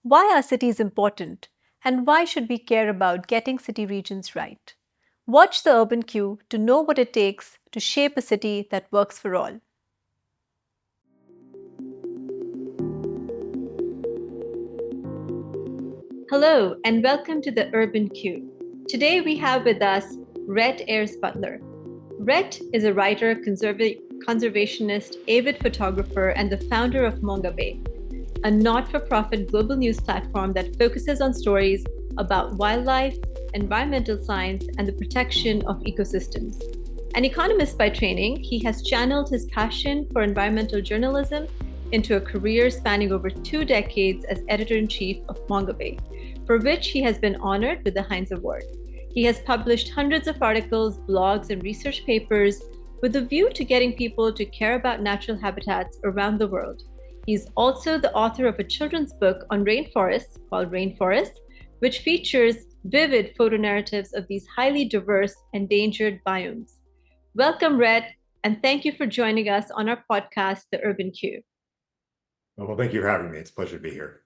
Why are cities important? And why should we care about getting city regions right? Watch the Urban Queue to know what it takes to shape a city that works for all. Hello, and welcome to the Urban Queue. Today we have with us Rhett Ayers Butler. Rhett is a writer, conservationist, avid photographer, and the founder of Mongabay, a not-for-profit global news platform that focuses on stories about wildlife, environmental science, and the protection of ecosystems. An economist by training, he has channeled his passion for environmental journalism into a career spanning over 2 decades as editor-in-chief of Mongabay, for which he has been honored with the Heinz Award. He has published hundreds of articles, blogs, and research papers with a view to getting people to care about natural habitats around the world. He's also the author of a children's book on rainforests called Rainforest, which features vivid photo narratives of these highly diverse endangered biomes. Welcome, Rhett, and thank you for joining us on our podcast, The Urban Queue. Well, thank you for having me. It's a pleasure to be here.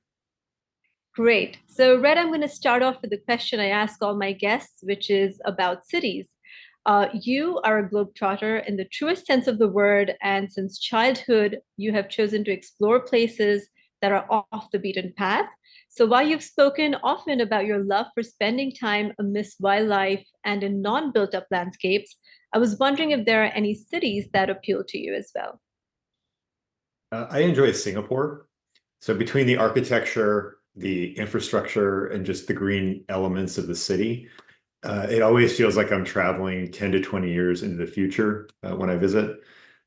Great. So, Rhett, I'm going to start off with a question I ask all my guests, which is about cities. You are a globetrotter in the truest sense of the word, and since childhood, you have chosen to explore places that are off the beaten path. So, while you've spoken often about your love for spending time amidst wildlife and in non built up landscapes, I was wondering if there are any cities that appeal to you as well. I enjoy Singapore. So between the architecture, the infrastructure, and just the green elements of the city, it always feels like I'm traveling 10 to 20 years into the future when I visit.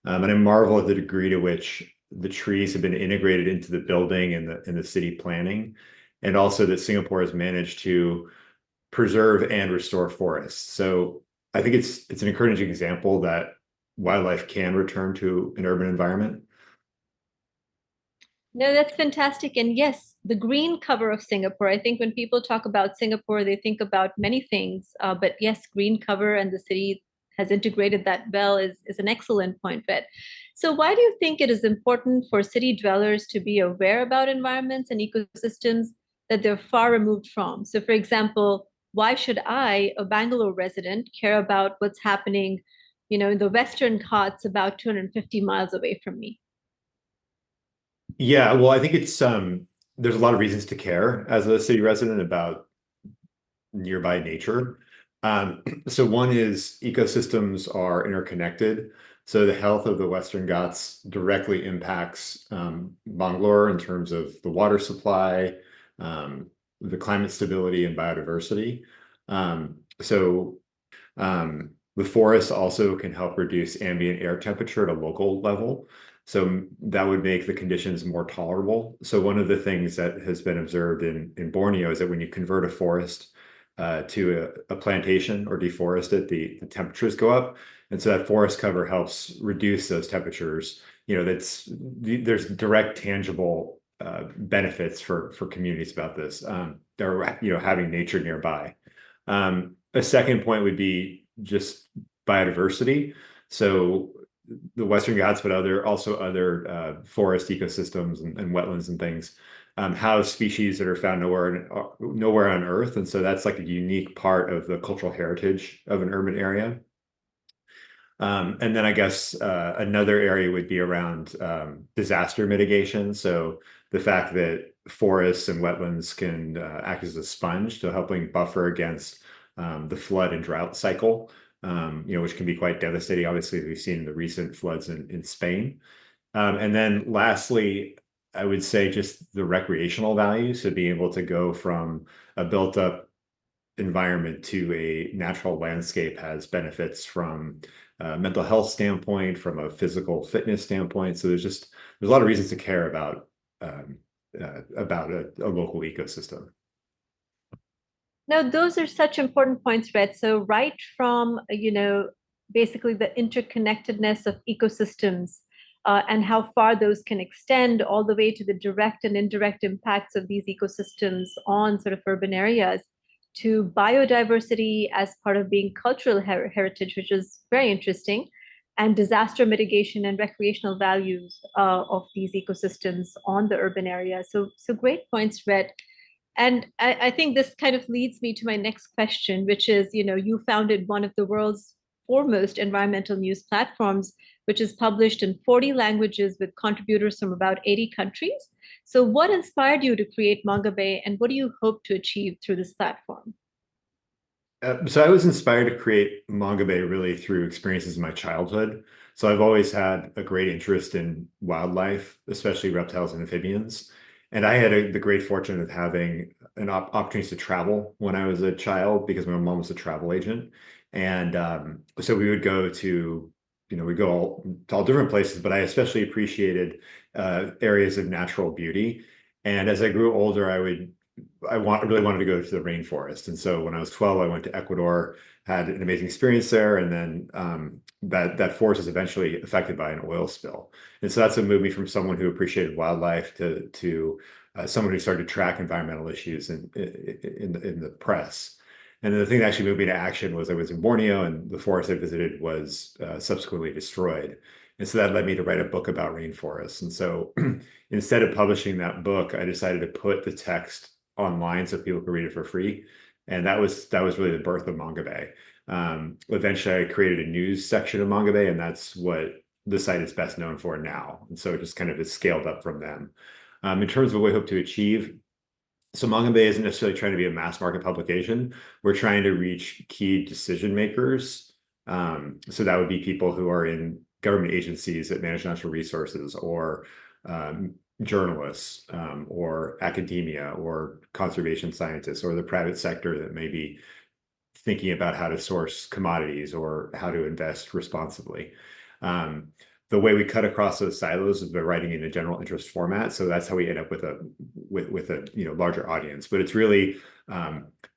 And I marvel at the degree to which the trees have been integrated into the building and the city planning, and also that Singapore has managed to preserve and restore forests. So I think it's an encouraging example that wildlife can return to an urban environment. No, that's fantastic. And yes, the green cover of Singapore. I think when people talk about Singapore, they think about many things. But yes, green cover and the city has integrated that well is an excellent point, Vet. So, why do you think it is important for city dwellers to be aware about environments and ecosystems that they're far removed from? So, for example, why should I, a Bangalore resident, care about what's happening, in the Western Ghats about 250 miles away from me? Yeah, well, I think it's there's a lot of reasons to care as a city resident about nearby nature. So one is ecosystems are interconnected. So the health of the Western Ghats directly impacts Bangalore in terms of the water supply, the climate stability, and biodiversity. So the forests also can help reduce ambient air temperature at a local level. So that would make the conditions more tolerable. So one of the things that has been observed in Borneo is that when you convert a forest to a plantation or deforest it, the temperatures go up. And so that forest cover helps reduce those temperatures. There's direct tangible benefits for communities about this. They're having nature nearby. A second point would be just biodiversity. So the Western Ghats, but also other forest ecosystems and wetlands and things house species that are found nowhere on Earth, and so that's like a unique part of the cultural heritage of an urban area. And then I guess another area would be around disaster mitigation. So the fact that forests and wetlands can act as a sponge, so helping buffer against the flood and drought cycle, which can be quite devastating. Obviously, we've seen the recent floods in Spain. And then lastly, I would say just the recreational value. So being able to go from a built up environment to a natural landscape has benefits from a mental health standpoint, from a physical fitness standpoint. So there's a lot of reasons to care about a local ecosystem. No, those are such important points, Red. So right from, basically the interconnectedness of ecosystems and how far those can extend all the way to the direct and indirect impacts of these ecosystems on sort of urban areas to biodiversity as part of being cultural heritage, which is very interesting. and disaster mitigation and recreational values of these ecosystems on the urban area. So great points, Red. And I think this kind of leads me to my next question, which is, you founded one of the world's foremost environmental news platforms, which is published in 40 languages with contributors from about 80 countries. So what inspired you to create Mongabay, and what do you hope to achieve through this platform? So I was inspired to create Mongabay really through experiences in my childhood. So I've always had a great interest in wildlife, especially reptiles and amphibians. And I had the great fortune of having an opportunity to travel when I was a child because my mom was a travel agent. And so we would go to, we go to all different places, but I especially appreciated areas of natural beauty. And as I grew older, really wanted to go to the rainforest. And so when I was 12, I went to Ecuador, had an amazing experience there. And then that forest is eventually affected by an oil spill. And so that's what moved me from someone who appreciated wildlife to someone who started to track environmental issues in the press. And the thing that actually moved me to action was I was in Borneo, and the forest I visited was subsequently destroyed. And so that led me to write a book about rainforests. And so instead of publishing that book, I decided to put the text online so people could read it for free. And that was really the birth of Mongabay. Eventually, I created a news section of Mongabay, and that's what the site is best known for now. And so it just kind of is scaled up from them. In terms of what we hope to achieve, so Mongabay isn't necessarily trying to be a mass market publication. We're trying to reach key decision makers. So that would be people who are in government agencies that manage natural resources, or journalists, or academia, or conservation scientists, or the private sector that may be thinking about how to source commodities or how to invest responsibly. The way we cut across those silos is by writing in a general interest format. So that's how we end up with a larger audience. But it's really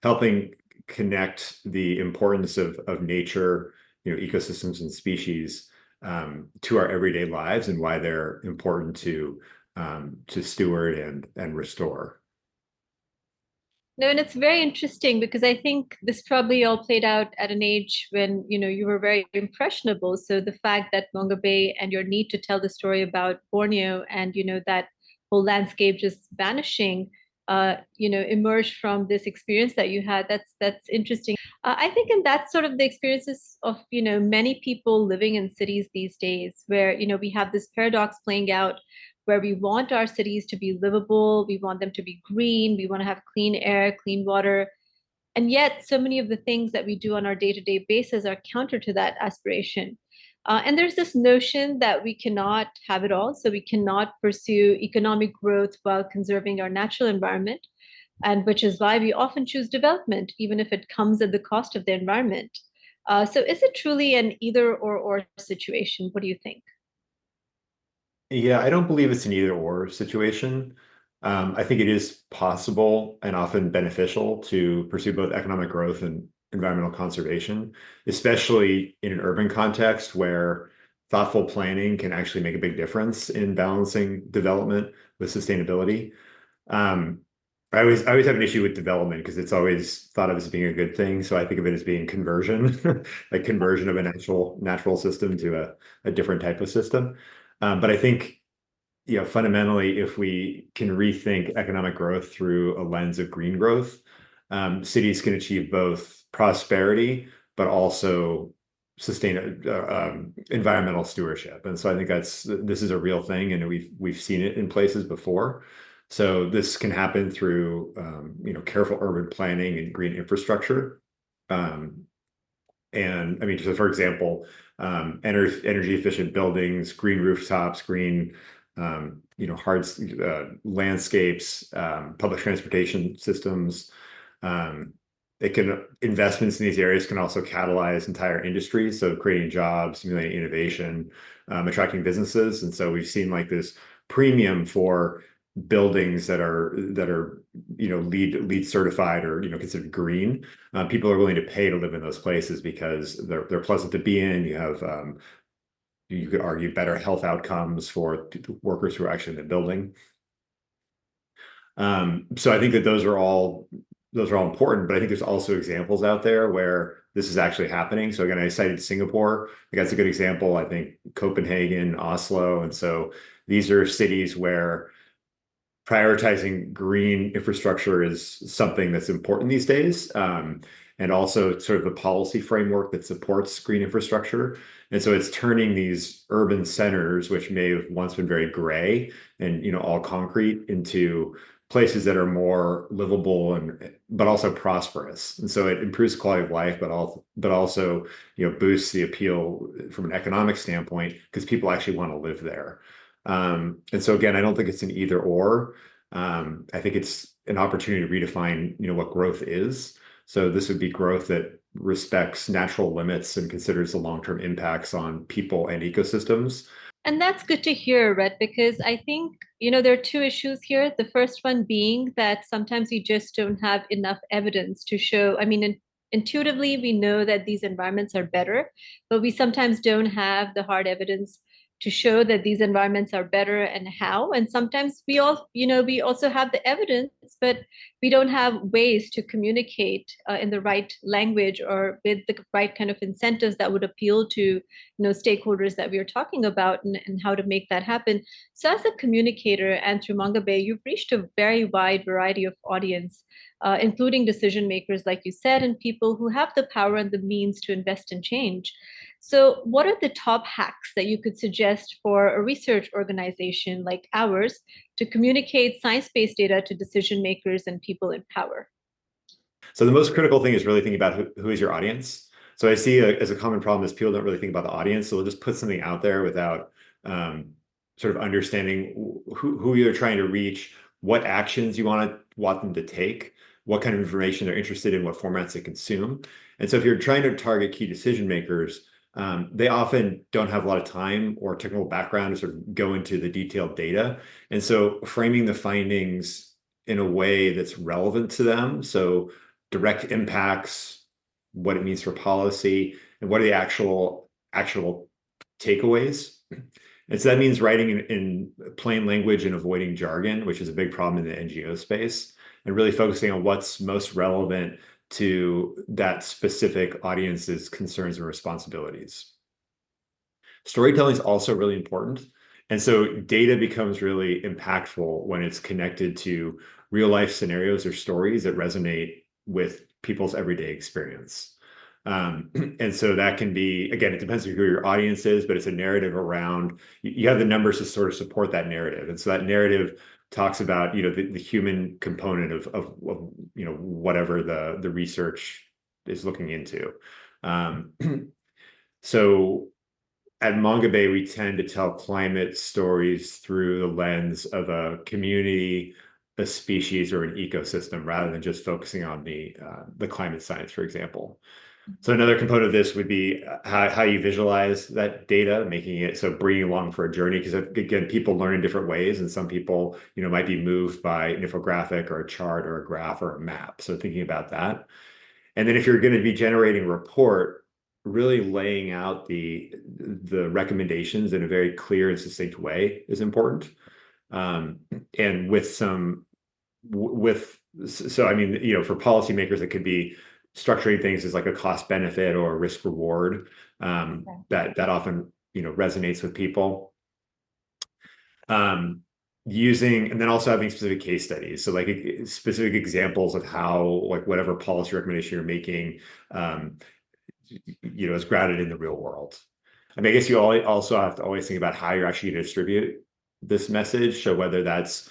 helping connect the importance of nature, ecosystems and species, to our everyday lives, and why they're important to steward and restore. No, and it's very interesting because I think this probably all played out at an age when, you were very impressionable. So the fact that Mongabay and your need to tell the story about Borneo and, that whole landscape just vanishing, emerged from this experience that you had. That's interesting. I think, and that's sort of the experiences of, many people living in cities these days, where, we have this paradox playing out where we want our cities to be livable, we want them to be green, we want to have clean air, clean water. And yet, so many of the things that we do on our day to day basis are counter to that aspiration. And there's this notion that we cannot have it all. So we cannot pursue economic growth while conserving our natural environment. And which is why we often choose development, even if it comes at the cost of the environment. So is it truly an either or situation? What do you think? Yeah, I don't believe it's an either or situation. I think it is possible and often beneficial to pursue both economic growth and environmental conservation, especially in an urban context where thoughtful planning can actually make a big difference in balancing development with sustainability. Um, I always have an issue with development because it's always thought of as being a good thing. So I think of it as being conversion, like conversion of a natural system to a different type of system. But I think, fundamentally, if we can rethink economic growth through a lens of green growth, cities can achieve both prosperity, but also environmental stewardship. And so I think this is a real thing, and we've seen it in places before. So this can happen through, careful urban planning and green infrastructure. Um, and I mean, so for example, energy efficient buildings, green rooftops, green, hard landscapes, public transportation systems. Um, Investments in these areas can also catalyze entire industries, so creating jobs, stimulating innovation, attracting businesses. And so we've seen like this premium for buildings that are LEED certified, or considered green. People are willing to pay to live in those places because they're pleasant to be in. You could argue better health outcomes for workers who are actually in the building. So I think that those are all important, but I think there's also examples out there where this is actually happening. So again, I cited Singapore. I think that's a good example. I think Copenhagen, Oslo. And so these are cities where prioritizing green infrastructure is something that's important these days. And also sort of the policy framework that supports green infrastructure. And so it's turning these urban centers, which may have once been very gray and all concrete, into places that are more livable and but also prosperous. And so it improves quality of life, but also boosts the appeal from an economic standpoint because people actually want to live there. And so again, I don't think it's an either or. I think it's an opportunity to redefine, what growth is. So this would be growth that respects natural limits and considers the long-term impacts on people and ecosystems. And that's good to hear, Rhett, because I think, there are two issues here. The first one being that sometimes we just don't have enough evidence to show. I mean, intuitively, we know that these environments are better, but we sometimes don't have the hard evidence to show that these environments are better and how. And sometimes we also have the evidence, but we don't have ways to communicate in the right language or with the right kind of incentives that would appeal to stakeholders that we are talking about, and how to make that happen. So as a communicator and through Mongabay, you've reached a very wide variety of audience, including decision makers, like you said, and people who have the power and the means to invest in change. So what are the top hacks that you could suggest for a research organization like ours to communicate science-based data to decision makers and people in power? So the most critical thing is really thinking about who is your audience. So I see as a common problem is people don't really think about the audience. So they'll just put something out there without sort of understanding who you're trying to reach, what actions you want them to take, what kind of information they're interested in, what formats they consume. And so if you're trying to target key decision makers, they often don't have a lot of time or technical background to sort of go into the detailed data. And so framing the findings in a way that's relevant to them. So direct impacts, what it means for policy, and what are the actual takeaways. And so that means writing in plain language and avoiding jargon, which is a big problem in the NGO space, and really focusing on what's most relevant to that specific audience's concerns and responsibilities. Storytelling is also really important. And so data becomes really impactful when it's connected to real life scenarios or stories that resonate with people's everyday experience. And so that can be, again, it depends on who your audience is, but it's a narrative around, you have the numbers to sort of support that narrative. And so that narrative talks about, the human component of whatever the research is looking into. So at Mongabay, we tend to tell climate stories through the lens of a community, a species, or an ecosystem, rather than just focusing on the climate science, for example. So another component of this would be how you visualize that data, making it so bringing along for a journey. Because again, people learn in different ways, and some people, might be moved by an infographic or a chart or a graph or a map. So thinking about that. And then if you're going to be generating a report, really laying out the recommendations in a very clear and succinct way is important. And so I mean, for policymakers, it could be structuring things as like a cost benefit or a risk reward, that often resonates with people. And then also having specific case studies, so like specific examples of how, like, whatever policy recommendation you're making is grounded in the real world. I mean, I guess you also have to always think about how you're actually going to distribute this message. So whether that's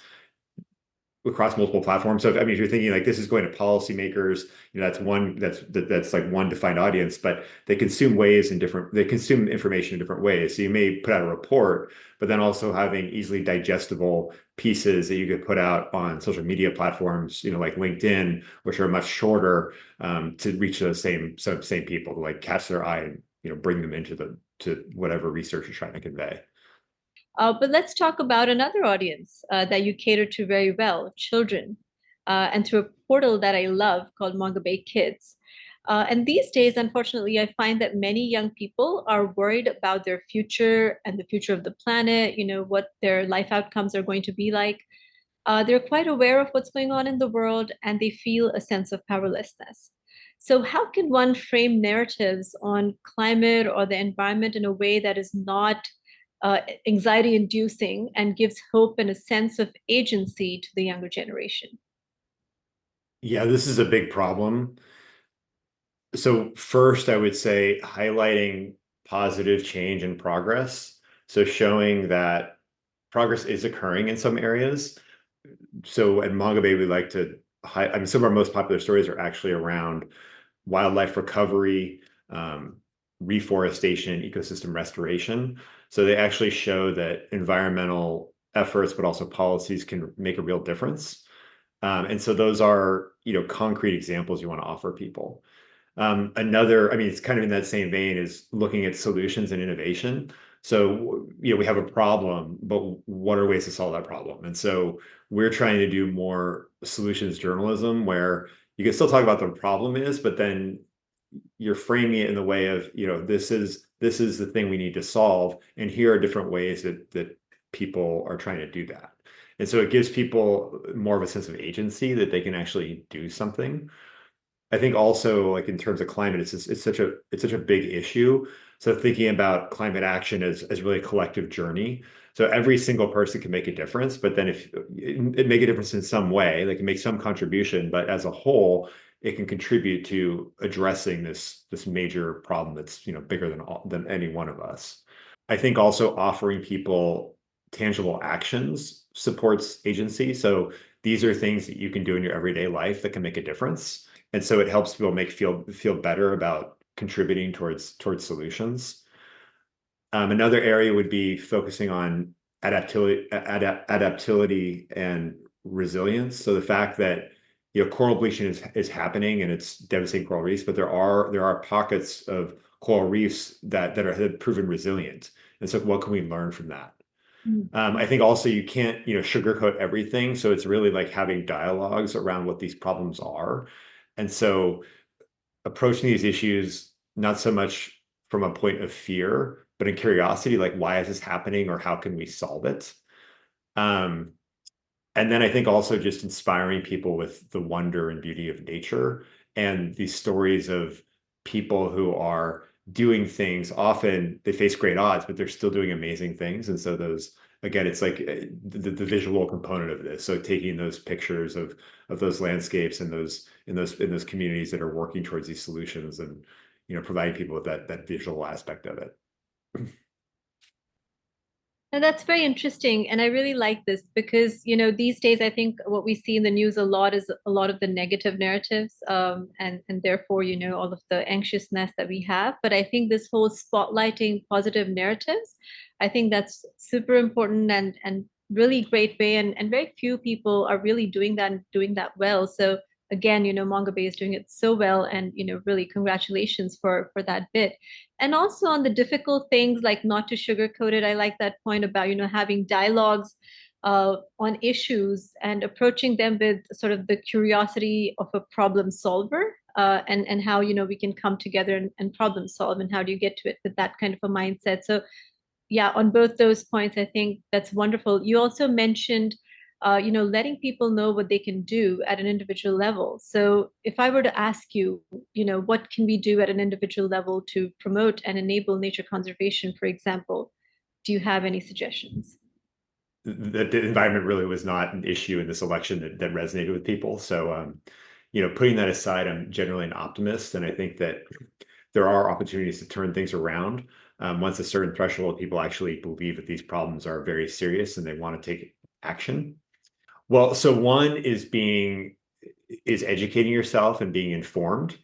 across multiple platforms. So if you're thinking like this is going to policymakers, that's like one defined audience, but they consume information in different ways. So you may put out a report, but then also having easily digestible pieces that you could put out on social media platforms, like LinkedIn, which are much shorter, to reach those same people, to like catch their eye and bring them to whatever research you're trying to convey. But let's talk about another audience that you cater to very well, children, and through a portal that I love called Mongabay Kids. And these days, unfortunately, I find that many young people are worried about their future and the future of the planet, what their life outcomes are going to be like. They're quite aware of what's going on in the world, and they feel a sense of powerlessness. So, how can one frame narratives on climate or the environment in a way that is not anxiety inducing and gives hope and a sense of agency to the younger generation? Yeah, this is a big problem. So first, I would say highlighting positive change and progress. So showing that progress is occurring in some areas. So at Mongabay, we like to I mean, some of our most popular stories are actually around wildlife recovery, reforestation, ecosystem restoration. So they actually show that environmental efforts, but also policies can make a real difference. And so those are, concrete examples you want to offer people. I mean, it's kind of in that same vein is looking at solutions and innovation. So, we have a problem, but what are ways to solve that problem? And so we're trying to do more solutions journalism where you can still talk about the problem is, but then you're framing it in the way of, this is the thing we need to solve, and here are different ways that people are trying to do that. And so it gives people more of a sense of agency that they can actually do something. I think also like in terms of climate, it's such a big issue. So thinking about climate action as really a collective journey. So every single person can make a difference, but then if it make a difference in some way, they can make some contribution, but as a whole, it can contribute to addressing this major problem that's bigger than any one of us. I think also offering people tangible actions supports agency. So these are things that you can do in your everyday life that can make a difference. And so it helps people feel better about contributing towards solutions. Another area would be focusing on adaptability and resilience. So the fact that coral bleaching is happening and it's devastating coral reefs, but there are pockets of coral reefs that have proven resilient. And so what can we learn from that? Mm. I think also you can't sugarcoat everything. So it's really like having dialogues around what these problems are. And so approaching these issues not so much from a point of fear, but in curiosity, like why is this happening or how can we solve it? Um, and then I think also just inspiring people with the wonder and beauty of nature and these stories of people who are doing things. Often they face great odds, but they're still doing amazing things. And so those, again, it's like the visual component of this. So taking those pictures of those landscapes and those communities that are working towards these solutions and providing people with that visual aspect of it. And that's very interesting. And I really like this because, these days, I think what we see in the news a lot is a lot of the negative narratives, and therefore, all of the anxiousness that we have. But I think this whole spotlighting positive narratives, I think that's super important and really great way. And very few people are really doing that and doing that well. So again, Mongabay is doing it so well. And, really congratulations for that bit. And also on the difficult things, like not to sugarcoat it. I like that point about having dialogues on issues and approaching them with sort of the curiosity of a problem solver, and how we can come together and problem solve, and how do you get to it with that kind of a mindset. So yeah, on both those points, I think that's wonderful. You also mentioned, letting people know what they can do at an individual level. So if I were to ask you, what can we do at an individual level to promote and enable nature conservation, for example, do you have any suggestions? The environment really was not an issue in this election that resonated with people. So, putting that aside, I'm generally an optimist, and I think that there are opportunities to turn things around. Once a certain threshold, people actually believe that these problems are very serious and they want to take action. Well, so one is educating yourself and being informed.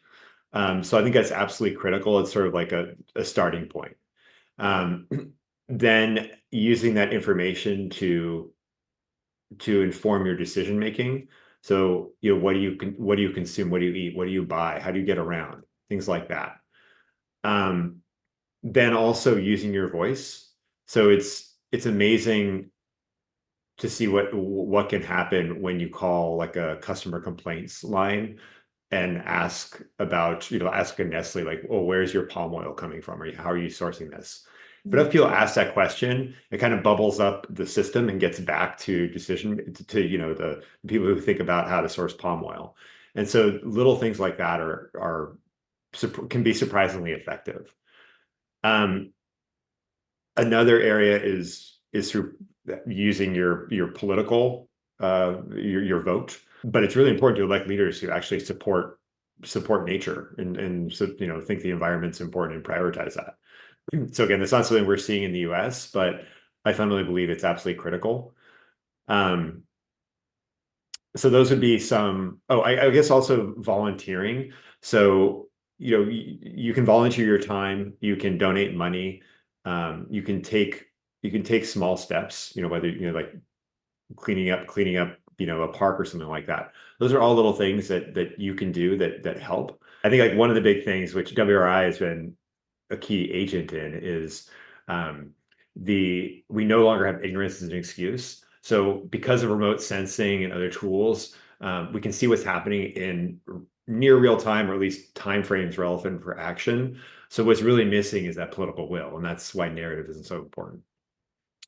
So I think that's absolutely critical. It's sort of like a starting point. Um, then using that information to inform your decision making. So, what do you consume? What do you eat? What do you buy? How do you get around? Things like that. Um, then also using your voice. So it's amazing to see what can happen when you call like a customer complaints line and ask a Nestle like, oh, where's your palm oil coming from? Or how are you sourcing this? But if people ask that question, it kind of bubbles up the system and gets back to decision to the people who think about how to source palm oil. And so little things like that can be surprisingly effective. Another area is through using your political your vote, but it's really important to elect leaders who actually support nature and so think the environment's important and prioritize that. So again, that's not something we're seeing in the US, but I fundamentally believe it's absolutely critical. Um, so those would be some. Oh, I guess also volunteering. So you can volunteer your time, you can donate money, you can take small steps. Whether like cleaning up a park or something like that. Those are all little things that you can do that help. I think like one of the big things which WRI has been a key agent in is um, we no longer have ignorance as an excuse. So because of remote sensing and other tools, we can see what's happening in near real time, or at least time frames relevant for action. So what's really missing is that political will, and that's why narrative is so important.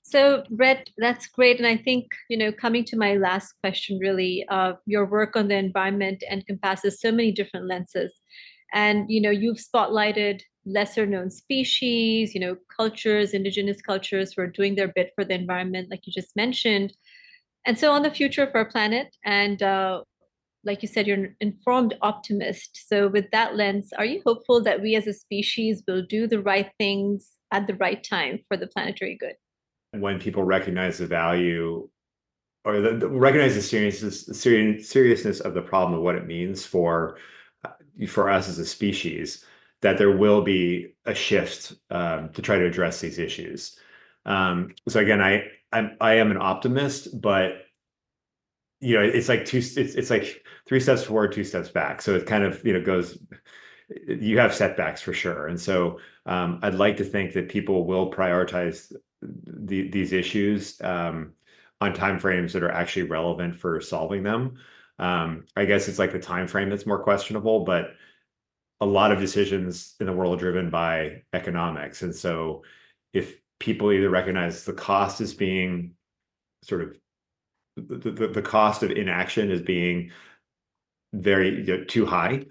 So, Rhett, that's great. And I think, coming to my last question, really, your work on the environment encompasses so many different lenses. And, you've spotlighted lesser known species, cultures, indigenous cultures who are doing their bit for the environment, like you just mentioned. And so on the future of our planet, and like you said, you're an informed optimist. So with that lens, are you hopeful that we as a species will do the right things at the right time for the planetary good? When people recognize the value, or recognize the seriousness of the problem, of what it means for us as a species, that there will be a shift to try to address these issues. So again, I am an optimist, but it's like it's like 3 steps forward, 2 steps back. So it kind of goes. You have setbacks for sure, and so I'd like to think that people will prioritize these issues on timeframes that are actually relevant for solving them. I guess it's like the time frame that's more questionable, but a lot of decisions in the world are driven by economics, and so if people either recognize the cost as being sort of the cost of inaction as being very too high,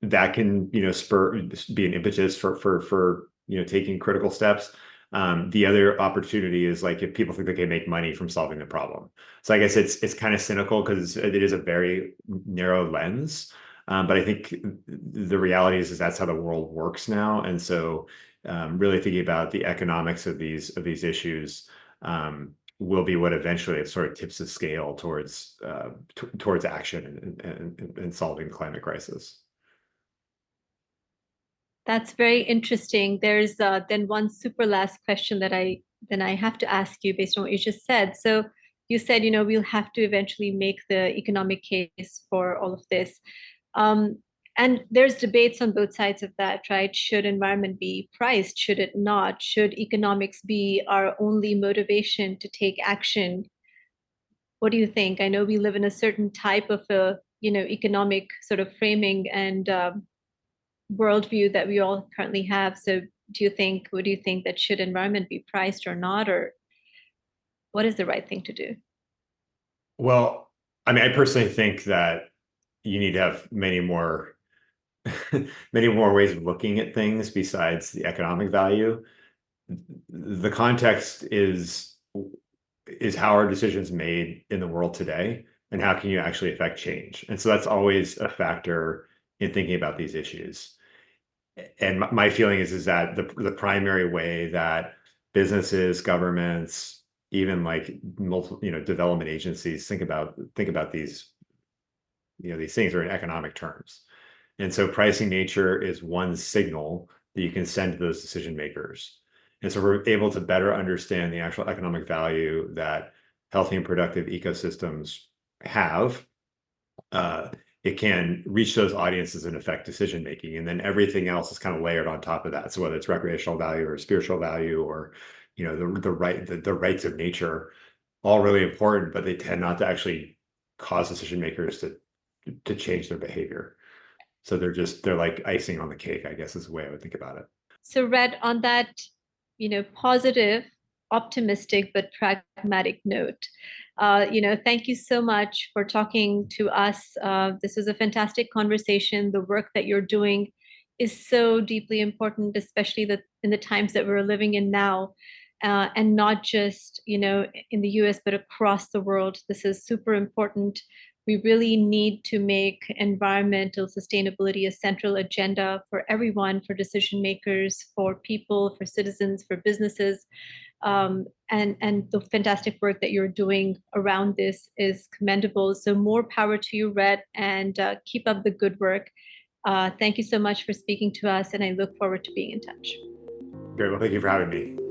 that can spur be an impetus for taking critical steps. The other opportunity is like if people think they can make money from solving the problem. So I guess it's kind of cynical because it is a very narrow lens. But I think the reality is that's how the world works now. And so really thinking about the economics of these issues will be what eventually sort of tips the scale towards action and solving the climate crisis. That's very interesting. There's then one super last question that I have to ask you based on what you just said. So you said, we'll have to eventually make the economic case for all of this. Um, and there's debates on both sides of that, right? Should environment be priced? Should it not? Should economics be our only motivation to take action? What do you think? I know we live in a certain type of a, economic sort of framing and worldview that we all currently have. So what do you think, that should environment be priced or not, or what is the right thing to do? Well, I mean, I personally think that you need to have many more many more ways of looking at things besides the economic value. The context is how are decisions made in the world today, and how can you actually affect change? And so that's always a factor in thinking about these issues. And my feeling is that the primary way that businesses, governments, even like multiple, development agencies think about these things are in economic terms. And so pricing nature is one signal that you can send to those decision makers. And so we're able to better understand the actual economic value that healthy and productive ecosystems have. It can reach those audiences and affect decision making. And then everything else is kind of layered on top of that. So whether it's recreational value or spiritual value, or the rights of nature, all really important, but they tend not to actually cause decision makers to change their behavior. So they're like icing on the cake, I guess is the way I would think about it. So, Red, on that, positive, optimistic, but pragmatic note, Thank you so much for talking to us. This was a fantastic conversation. The work that you're doing is so deeply important, especially in the times that we're living in now, and not just in the U.S. but across the world. This is super important. We really need to make environmental sustainability a central agenda for everyone, for decision makers, for people, for citizens, for businesses. And the fantastic work that you're doing around this is commendable. So more power to you, Rhett, and keep up the good work. Thank you so much for speaking to us, and I look forward to being in touch. Great. Well, thank you for having me.